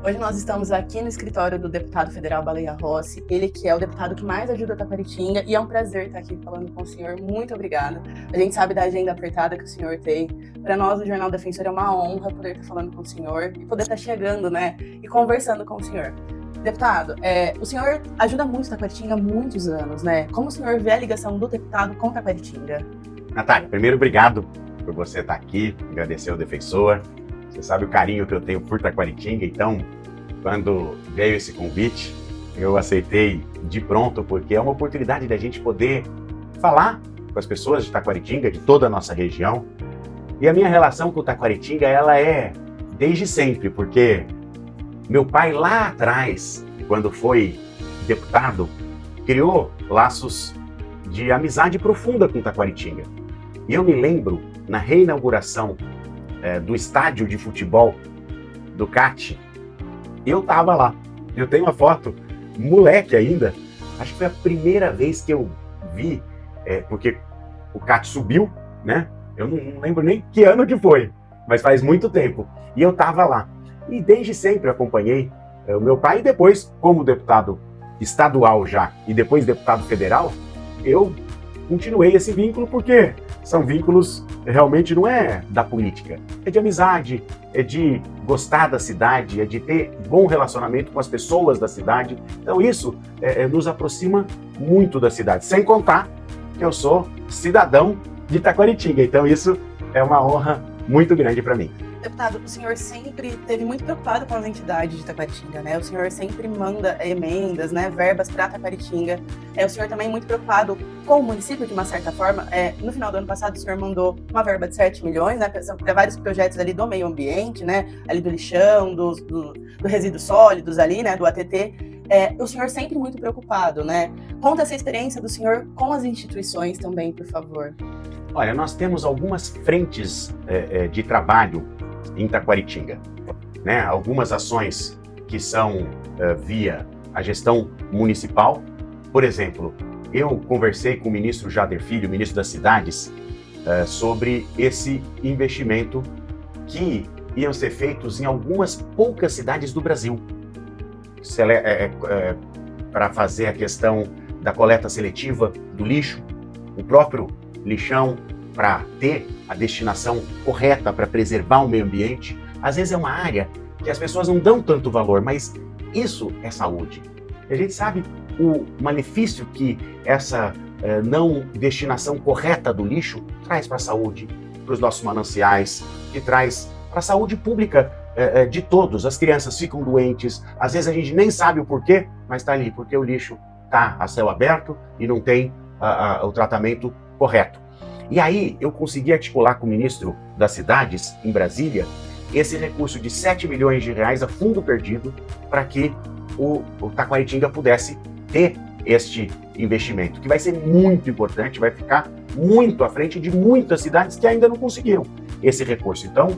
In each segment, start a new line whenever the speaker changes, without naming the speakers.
Hoje nós estamos aqui no escritório do deputado federal Baleia Rossi, ele que é o deputado que mais ajuda a Taquaritinga, e é um prazer estar aqui falando com o senhor. Muito obrigada. A gente sabe da agenda apertada que o senhor tem. Para nós, o Jornal Defensor, é uma honra poder estar falando com o senhor e poder estar chegando, né, e conversando com o senhor. Deputado, o senhor ajuda muito Taquaritinga há muitos anos, né? Como o senhor vê a ligação do deputado com Taquaritinga?
Natália, primeiro, obrigado por você estar aqui, agradecer ao Defensor. Você sabe o carinho que eu tenho por Taquaritinga, então, quando veio esse convite, eu aceitei de pronto, porque é uma oportunidade da gente poder falar com as pessoas de Taquaritinga, de toda a nossa região. E a minha relação com Taquaritinga, ela é desde sempre, porque meu pai lá atrás, quando foi deputado, criou laços de amizade profunda com Taquaritinga. E eu me lembro, na reinauguração do estádio de futebol do CAT, eu tava lá. Eu tenho uma foto, moleque ainda, acho que foi a primeira vez que eu vi, porque o CAT subiu, né? Eu não lembro nem que ano que foi, mas faz muito tempo. E eu tava lá. E desde sempre acompanhei o meu pai, e depois, como deputado estadual já, e depois deputado federal, eu continuei esse vínculo, porque são vínculos, realmente não é da política, é de amizade, é de gostar da cidade, é de ter bom relacionamento com as pessoas da cidade. Então isso nos aproxima muito da cidade, sem contar que eu sou cidadão de Taquaritinga, então isso é uma honra muito grande para mim.
Deputado, o senhor sempre esteve muito preocupado com as entidades de Taquaritinga, né? O senhor sempre manda emendas, né, verbas para Taquaritinga. O senhor também é muito preocupado com o município, de uma certa forma. No final do ano passado, o senhor mandou uma verba de 7 milhões, né, para vários projetos ali do meio ambiente, né, ali do lixão, do resíduos sólidos ali, né, do ATT. O senhor sempre muito preocupado, né? Conta essa experiência do senhor com as instituições também, por favor.
Olha, nós temos algumas frentes de trabalho em Taquaritinga, né? Algumas ações que são via a gestão municipal. Por exemplo, eu conversei com o ministro Jader Filho, ministro das Cidades, sobre esse investimento que iam ser feitos em algumas poucas cidades do Brasil, para fazer a questão da coleta seletiva do lixo, o próprio lixão, para ter a destinação correta para preservar o meio ambiente. Às vezes é uma área que as pessoas não dão tanto valor, mas isso é saúde. A gente sabe o malefício que essa não destinação correta do lixo traz para a saúde, para os nossos mananciais, que traz para a saúde pública de todos. As crianças ficam doentes, às vezes a gente nem sabe o porquê, mas está ali, porque o lixo está a céu aberto e não tem o tratamento correto. E aí eu consegui articular com o ministro das Cidades, em Brasília, esse recurso de 7 milhões de reais a fundo perdido, para que o Taquaritinga pudesse ter este investimento, que vai ser muito importante, vai ficar muito à frente de muitas cidades que ainda não conseguiram esse recurso. Então,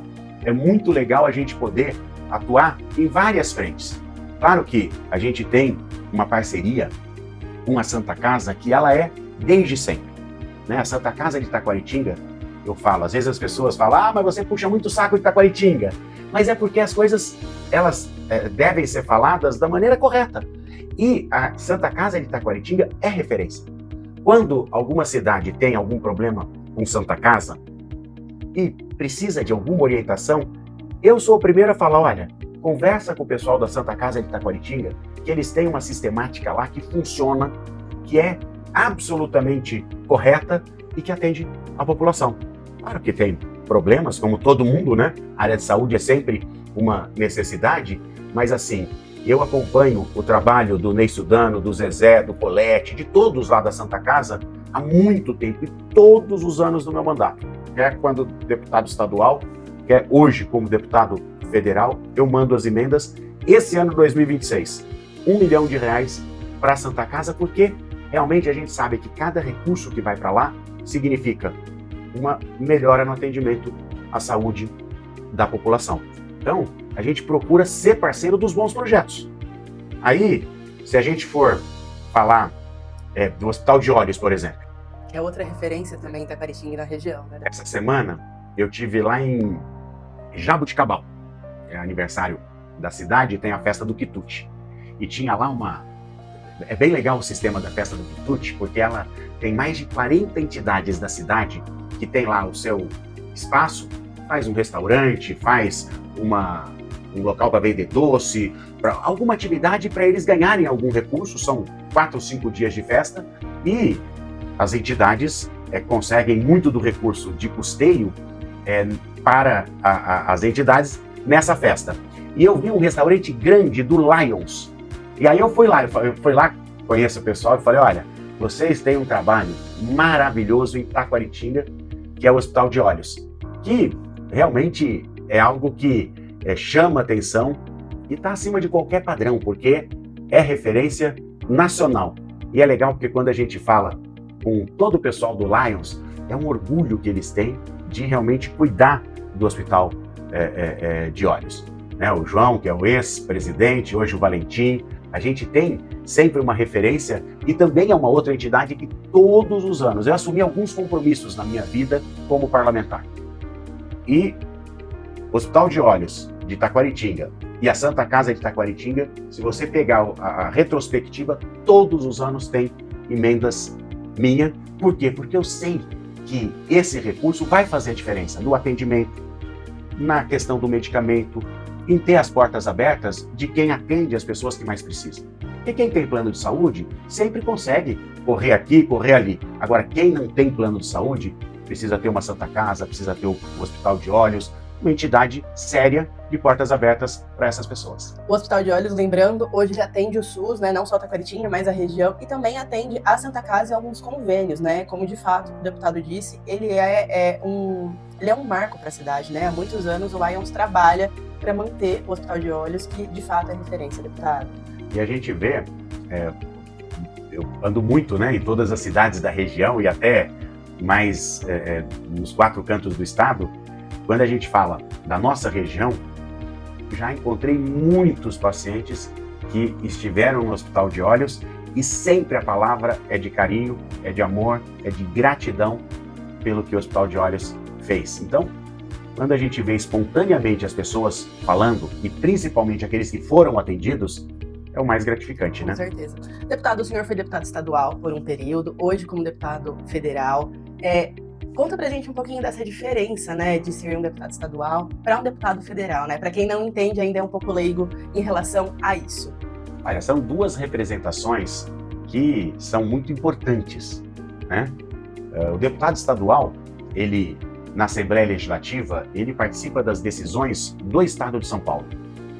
é muito legal a gente poder atuar em várias frentes. Claro que a gente tem uma parceria com a Santa Casa, que ela é desde sempre. A Santa Casa de Taquaritinga, eu falo, às vezes as pessoas falam, mas você puxa muito o saco de Taquaritinga. Mas é porque as coisas, elas devem ser faladas da maneira correta. E a Santa Casa de Taquaritinga é referência. Quando alguma cidade tem algum problema com Santa Casa e precisa de alguma orientação, eu sou o primeiro a falar, olha, conversa com o pessoal da Santa Casa de Taquaritinga, que eles têm uma sistemática lá que funciona, que é absolutamente correta e que atende a população. Claro que tem problemas, como todo mundo, né? A área de saúde é sempre uma necessidade, mas assim, eu acompanho o trabalho do Ney Sudano, do Zezé, do Colete, de todos lá da Santa Casa, há muito tempo, e todos os anos do meu mandato. Quer quando deputado estadual, quer hoje como deputado federal, eu mando as emendas. Esse ano 2026, 1 milhão de reais para a Santa Casa, porque realmente a gente sabe que cada recurso que vai para lá significa uma melhora no atendimento à saúde da população. Então, a gente procura ser parceiro dos bons projetos. Aí, se a gente for falar do Hospital de Olhos, por exemplo.
É outra referência também em Taquaritinga, na região, né?
Essa semana, eu tive lá em Jaboticabal. É aniversário da cidade tem a festa do quitute. E tinha lá É bem legal o sistema da festa do quitute, porque ela tem mais de 40 entidades da cidade que tem lá o seu espaço, faz um restaurante, faz um local para vender doce, para alguma atividade para eles ganharem algum recurso. São 4 ou 5 dias de festa e as entidades conseguem muito do recurso de custeio para as entidades nessa festa. E eu vi um restaurante grande do Lions. E aí eu fui lá, conheço o pessoal e falei, olha, vocês têm um trabalho maravilhoso em Taquaritinga, que é o Hospital de Olhos, que realmente é algo que chama atenção e está acima de qualquer padrão, porque é referência nacional. E é legal porque quando a gente fala com todo o pessoal do Lions, é um orgulho que eles têm de realmente cuidar do Hospital de Olhos. O João, que é o ex-presidente, hoje o Valentim, a gente tem sempre uma referência e também é uma outra entidade que todos os anos eu assumi alguns compromissos na minha vida como parlamentar. E o Hospital de Olhos de Taquaritinga e a Santa Casa de Taquaritinga, se você pegar a retrospectiva, todos os anos tem emendas minha. Por quê? Porque eu sei que esse recurso vai fazer a diferença no atendimento, na questão do medicamento, em ter as portas abertas de quem atende as pessoas que mais precisam. E quem tem plano de saúde sempre consegue correr aqui, correr ali. Agora, quem não tem plano de saúde precisa ter uma Santa Casa, precisa ter o Hospital de Olhos, uma entidade séria de portas abertas para essas pessoas.
O Hospital de Olhos, lembrando, hoje já atende o SUS, né, não só Taquaritinga, mas a região, e também atende a Santa Casa e alguns convênios, né, como de fato o deputado disse, ele é um marco para a cidade, né, há muitos anos o Lions trabalha para manter o Hospital de Olhos, que de fato é referência, deputado.
E a gente vê, eu ando muito, né, em todas as cidades da região e até mais nos 4 cantos do estado. Quando a gente fala da nossa região, já encontrei muitos pacientes que estiveram no Hospital de Olhos e sempre a palavra é de carinho, é de amor, é de gratidão pelo que o Hospital de Olhos fez. Então, quando a gente vê espontaneamente as pessoas falando, e principalmente aqueles que foram atendidos, é o mais gratificante, né?
Com certeza. Deputado, o senhor foi deputado estadual por um período, hoje como deputado federal. Conta pra gente um pouquinho dessa diferença, né, de ser um deputado estadual para um deputado federal, né? Para quem não entende, ainda é um pouco leigo em relação a isso.
Olha, são 2 representações que são muito importantes, né? O deputado estadual, ele, na Assembleia Legislativa, ele participa das decisões do Estado de São Paulo,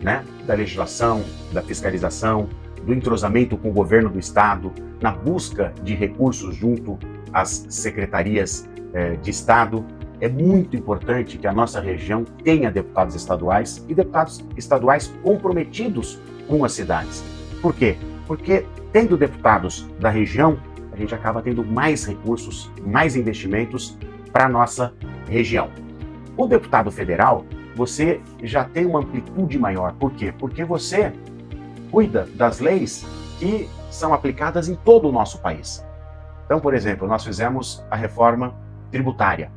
né? Da legislação, da fiscalização, do entrosamento com o governo do Estado, na busca de recursos junto às secretarias de Estado. É muito importante que a nossa região tenha deputados estaduais e deputados estaduais comprometidos com as cidades. Por quê? Porque tendo deputados da região, a gente acaba tendo mais recursos, mais investimentos para a nossa região. O deputado federal, você já tem uma amplitude maior. Por quê? Porque você cuida das leis que são aplicadas em todo o nosso país. Então, por exemplo, nós fizemos a reforma tributária,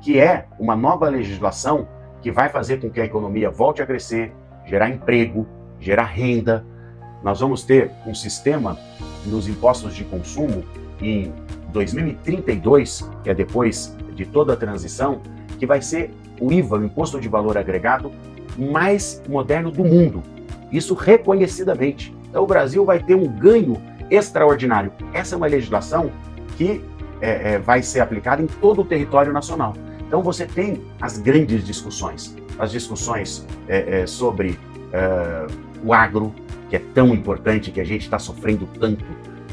que é uma nova legislação que vai fazer com que a economia volte a crescer, gerar emprego, gerar renda. Nós vamos ter um sistema nos impostos de consumo em 2032, que é depois de toda a transição, que vai ser o IVA, o Imposto de Valor Agregado, mais moderno do mundo. Isso reconhecidamente. Então o Brasil vai ter um ganho extraordinário. Essa é uma legislação que vai ser aplicada em todo o território nacional. Então você tem as grandes discussões, as discussões sobre o agro, que é tão importante, que a gente está sofrendo tanto,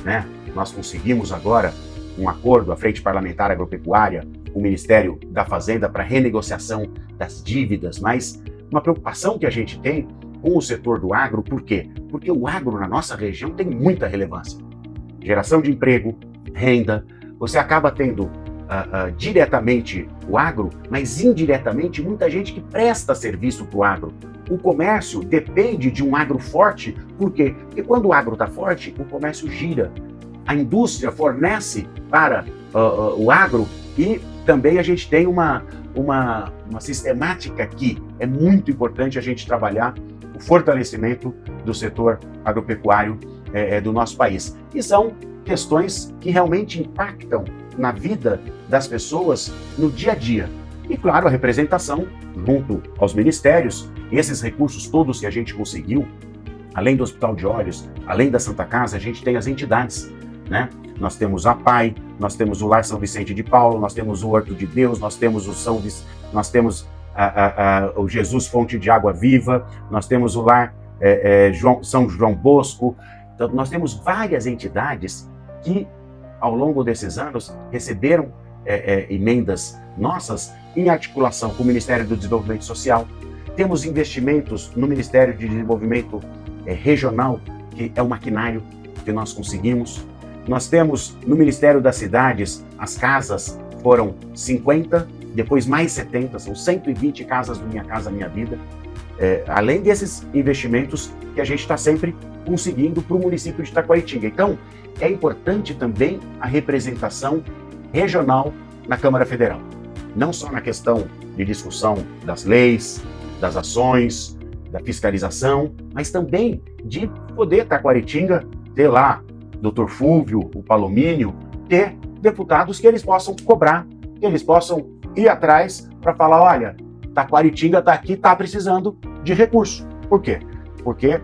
né? Nós conseguimos agora um acordo, a Frente Parlamentar Agropecuária, o Ministério da Fazenda para renegociação das dívidas, mas uma preocupação que a gente tem com o setor do agro. Por quê? Porque o agro na nossa região tem muita relevância. Geração de emprego, renda. Você acaba tendo diretamente o agro, mas indiretamente muita gente que presta serviço para o agro. O comércio depende de um agro forte. Por quê? Porque quando o agro está forte, o comércio gira. A indústria fornece para o agro e também a gente tem uma sistemática que é muito importante a gente trabalhar o fortalecimento do setor agropecuário do nosso país. E são questões que realmente impactam na vida das pessoas no dia a dia. E, claro, a representação junto aos ministérios, esses recursos todos que a gente conseguiu, além do Hospital de Olhos, além da Santa Casa, a gente tem as entidades, né? Nós temos a PAI, nós temos o Lar São Vicente de Paulo, nós temos o Horto de Deus, nós temos o Jesus Fonte de Água Viva, nós temos o Lar São João Bosco. Então, nós temos várias entidades que, ao longo desses anos, receberam emendas nossas em articulação com o Ministério do Desenvolvimento Social. Temos investimentos no Ministério de Desenvolvimento Regional, que é o maquinário que nós conseguimos. Nós temos no Ministério das Cidades, as casas foram 50, depois mais 70, são 120 casas do Minha Casa Minha Vida. Além desses investimentos que a gente está sempre conseguindo para o município de Taquaritinga. Então, é importante também a representação regional na Câmara Federal. Não só na questão de discussão das leis, das ações, da fiscalização, mas também de poder Taquaritinga ter lá Dr. Fúvio, o Palomínio, ter deputados que eles possam cobrar, que eles possam ir atrás para falar, olha, Taquaritinga está aqui, está precisando de recurso. Por quê? Porque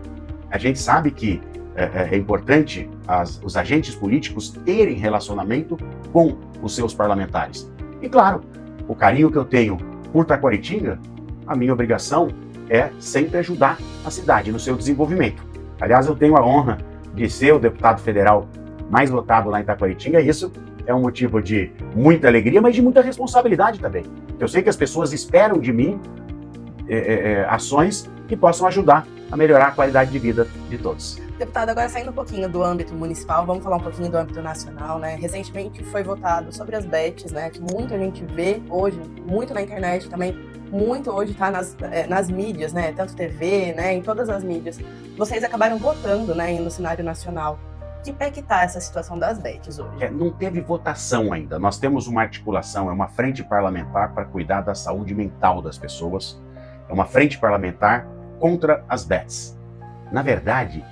a gente sabe que é importante os agentes políticos terem relacionamento com os seus parlamentares. E claro, o carinho que eu tenho por Taquaritinga, a minha obrigação é sempre ajudar a cidade no seu desenvolvimento. Aliás, eu tenho a honra de ser o deputado federal mais votado lá em Taquaritinga, e isso é um motivo de muita alegria, mas de muita responsabilidade também. Eu sei que as pessoas esperam de mim ações que possam ajudar a melhorar a qualidade de vida de todos.
Deputado, agora saindo um pouquinho do âmbito municipal, vamos falar um pouquinho do âmbito nacional, né? Recentemente foi votado sobre as bets, né? Que muita gente vê hoje, muito na internet também, muito hoje está nas mídias, né? Tanto TV, né? Em todas as mídias. Vocês acabaram votando, né? No cenário nacional. Que pé que está essa situação das bets hoje?
Não teve votação ainda. Nós temos uma articulação, é uma frente parlamentar para cuidar da saúde mental das pessoas. É uma frente parlamentar contra as bets. Na verdade,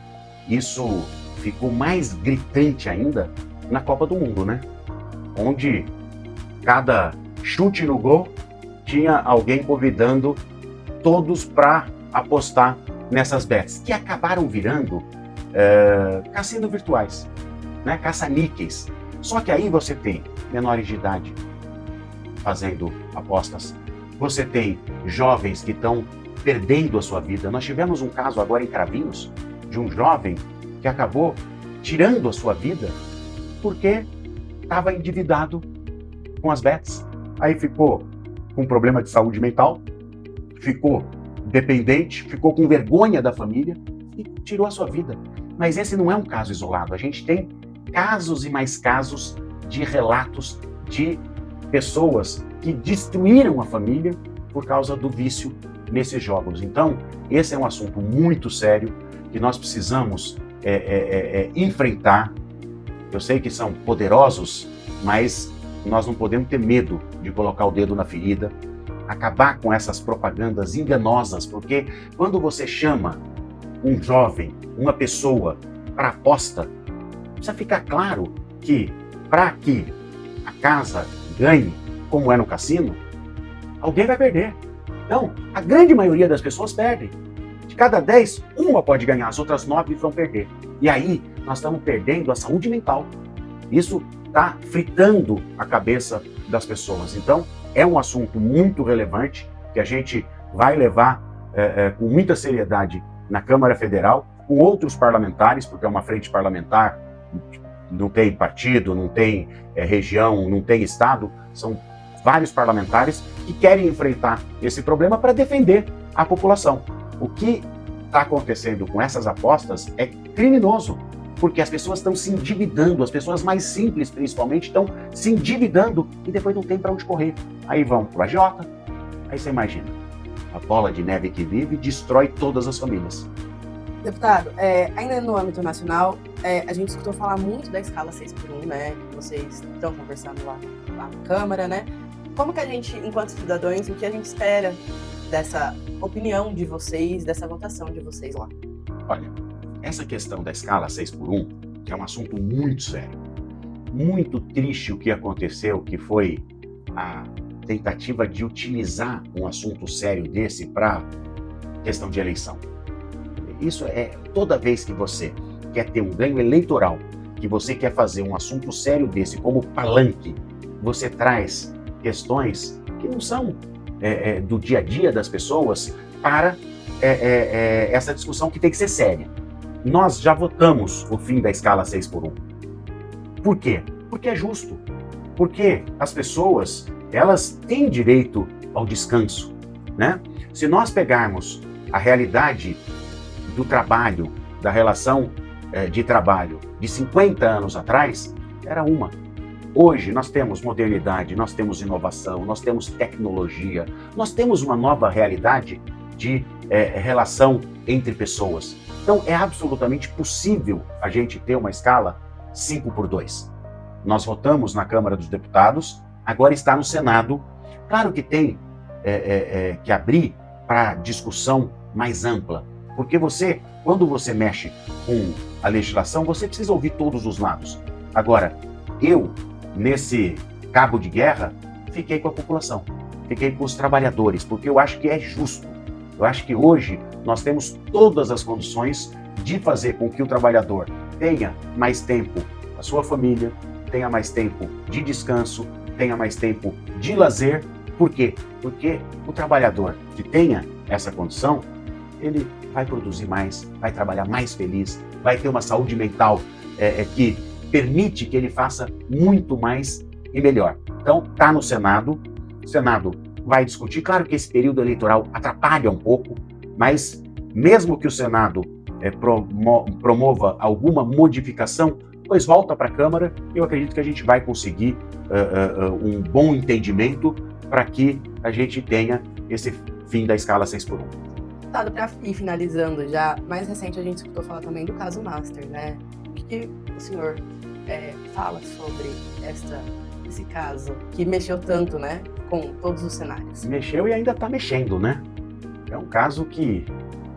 isso ficou mais gritante ainda na Copa do Mundo, né? Onde cada chute no gol tinha alguém convidando todos para apostar nessas bets, que acabaram virando cassino virtuais, né? Caça-níqueis. Só que aí você tem menores de idade fazendo apostas, você tem jovens que estão perdendo a sua vida. Nós tivemos um caso agora em Cravinhos, de um jovem que acabou tirando a sua vida porque estava endividado com as bets. Aí ficou com problema de saúde mental, ficou dependente, ficou com vergonha da família e tirou a sua vida. Mas esse não é um caso isolado. A gente tem casos e mais casos de relatos de pessoas que destruíram a família por causa do vício nesses jogos. Então, esse é um assunto muito sério que nós precisamos enfrentar. Eu sei que são poderosos, mas nós não podemos ter medo de colocar o dedo na ferida, acabar com essas propagandas enganosas, porque quando você chama um jovem, uma pessoa para aposta, precisa ficar claro que para que a casa ganhe, como é no cassino, alguém vai perder. Então, a grande maioria das pessoas perde. De cada 10, uma pode ganhar, as outras 9 vão perder. E aí, nós estamos perdendo a saúde mental. Isso está fritando a cabeça das pessoas. Então, é um assunto muito relevante que a gente vai levar com muita seriedade na Câmara Federal, com outros parlamentares, porque é uma frente parlamentar, não tem partido, não tem região, não tem estado, são vários parlamentares que querem enfrentar esse problema para defender a população. O que está acontecendo com essas apostas é criminoso, porque as pessoas estão se endividando, as pessoas mais simples principalmente estão se endividando e depois não tem para onde correr. Aí vão para o agiota, aí você imagina, a bola de neve que vive destrói todas as famílias.
Deputado, ainda no âmbito nacional, a gente escutou falar muito da escala 6x1, né, que vocês estão conversando lá na Câmara, né? Como que a gente, enquanto cidadãos, o que a gente espera dessa opinião de vocês, dessa votação de vocês lá?
Olha, essa questão da escala 6x1 é um assunto muito sério. Muito triste o que aconteceu, que foi a tentativa de utilizar um assunto sério desse para questão de eleição. Isso é toda vez que você quer ter um ganho eleitoral, que você quer fazer um assunto sério desse como palanque, você traz questões que não são do dia a dia das pessoas para essa discussão que tem que ser séria. Nós já votamos o fim da escala 6x1. Por quê? Porque é justo. Porque as pessoas, elas têm direito ao descanso, né? Se nós pegarmos a realidade do trabalho, da relação de trabalho de 50 anos atrás, era uma. Hoje nós temos modernidade, nós temos inovação, nós temos tecnologia, nós temos uma nova realidade de relação entre pessoas. Então é absolutamente possível a gente ter uma escala 5x2. Nós votamos na Câmara dos Deputados, agora está no Senado. Claro que tem que abrir para discussão mais ampla, porque quando você mexe com a legislação, você precisa ouvir todos os lados. Agora, eu, nesse cabo de guerra, fiquei com a população, fiquei com os trabalhadores, porque eu acho que é justo. Eu acho que hoje nós temos todas as condições de fazer com que o trabalhador tenha mais tempo com a sua família, tenha mais tempo de descanso, tenha mais tempo de lazer. Por quê? Porque o trabalhador que tenha essa condição, ele vai produzir mais, vai trabalhar mais feliz, vai ter uma saúde mental que permite que ele faça muito mais e melhor. Então, está no Senado, o Senado vai discutir. Claro que esse período eleitoral atrapalha um pouco, mas mesmo que o Senado promova alguma modificação, depois volta para a Câmara, eu acredito que a gente vai conseguir um bom entendimento para que a gente tenha esse fim da escala 6x1.
Deputado, para ir finalizando já, mais recente a gente escutou falar também do caso Master, né? O que o senhor fala sobre esse caso que mexeu tanto, né, com todos os cenários?
Mexeu e ainda está mexendo, né? É um caso que,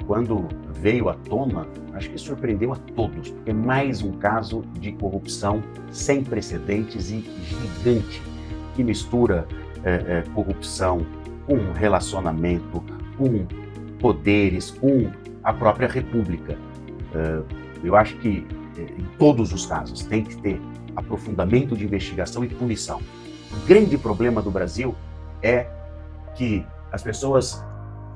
quando veio à tona, acho que surpreendeu a todos, porque é mais um caso de corrupção sem precedentes e gigante, que mistura corrupção com relacionamento, com poderes, com a própria República. Eu acho que em todos os casos tem que ter aprofundamento de investigação e punição. O grande problema do Brasil é que as pessoas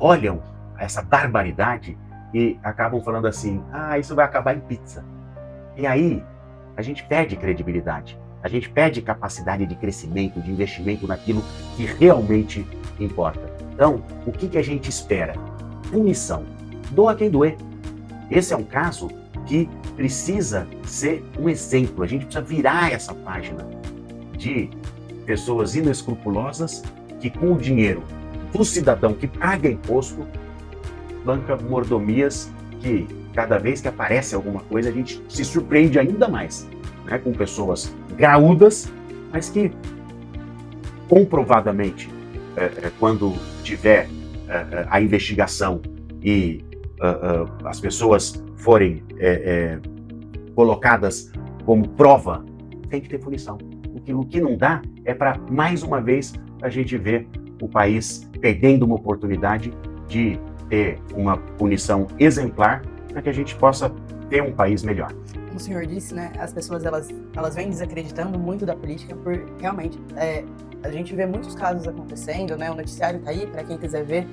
olham essa barbaridade e acabam falando assim: isso vai acabar em pizza. E aí a gente perde credibilidade, a gente perde capacidade de crescimento, de investimento naquilo que realmente importa. Então, o que a gente espera? Punição. Doa quem doer. Esse é um caso que precisa ser um exemplo. A gente precisa virar essa página de pessoas inescrupulosas que, com o dinheiro do cidadão que paga imposto, banca mordomias que, cada vez que aparece alguma coisa, a gente se surpreende ainda mais, né? Com pessoas graúdas, mas que, comprovadamente, quando tiver a investigação e as pessoas forem colocadas como prova, tem que ter punição. O que não dá é para, mais uma vez, a gente ver o país perdendo uma oportunidade de ter uma punição exemplar para que a gente possa ter um país melhor.
Como o senhor disse, né, as pessoas elas vêm desacreditando muito da política por realmente a gente vê muitos casos acontecendo, né? O noticiário tá aí para quem quiser ver,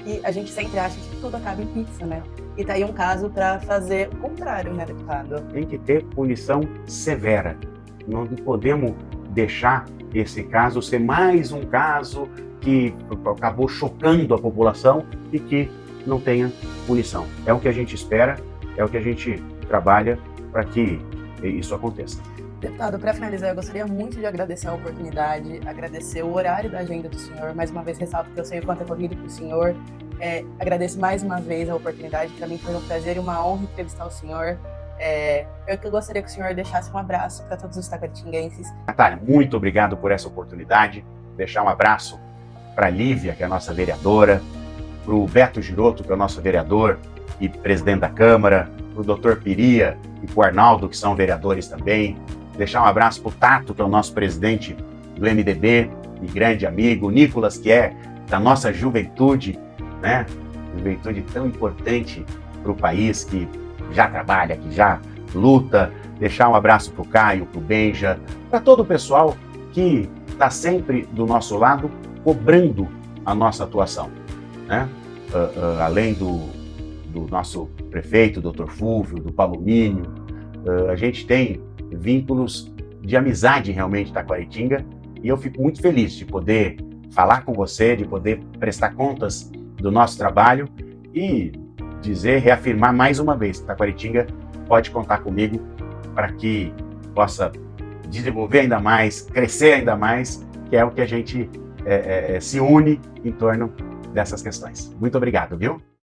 e a gente sempre acha que tudo acaba em pizza, né? E tá aí um caso para fazer o contrário, né, deputado?
Tem que ter punição severa. Não podemos deixar esse caso ser mais um caso que acabou chocando a população e que não tenha punição. É o que a gente espera, é o que a gente trabalha para que isso aconteça.
Deputado, para finalizar, eu gostaria muito de agradecer a oportunidade, agradecer o horário da agenda do senhor. Mais uma vez, ressalto que eu sei o quanto é corrido para o senhor. Agradeço mais uma vez a oportunidade. Para mim foi um prazer e uma honra entrevistar o senhor. Eu gostaria que o senhor deixasse um abraço para todos os taquaritinguenses.
Natália, muito obrigado por essa oportunidade. Deixar um abraço para a Lívia, que é a nossa vereadora, para o Beto Girotto, que é o nosso vereador e presidente da Câmara, para o doutor Piria e para o Arnaldo, que são vereadores também. Deixar um abraço para o Tato, que é o nosso presidente do MDB e grande amigo, o Nicolas, que é da nossa juventude, né? Juventude tão importante para o país, que já trabalha, que já luta. Deixar um abraço para o Caio, para o Benja, para todo o pessoal que está sempre do nosso lado, cobrando a nossa atuação, né? Além do nosso prefeito, doutor Fúvio, do Palomínio, a gente tem vínculos de amizade realmente da Taquaritinga, e eu fico muito feliz de poder falar com você, de poder prestar contas do nosso trabalho e dizer, reafirmar mais uma vez que Taquaritinga pode contar comigo para que possa desenvolver ainda mais, crescer ainda mais, que é o que a gente se une em torno dessas questões. Muito obrigado, viu?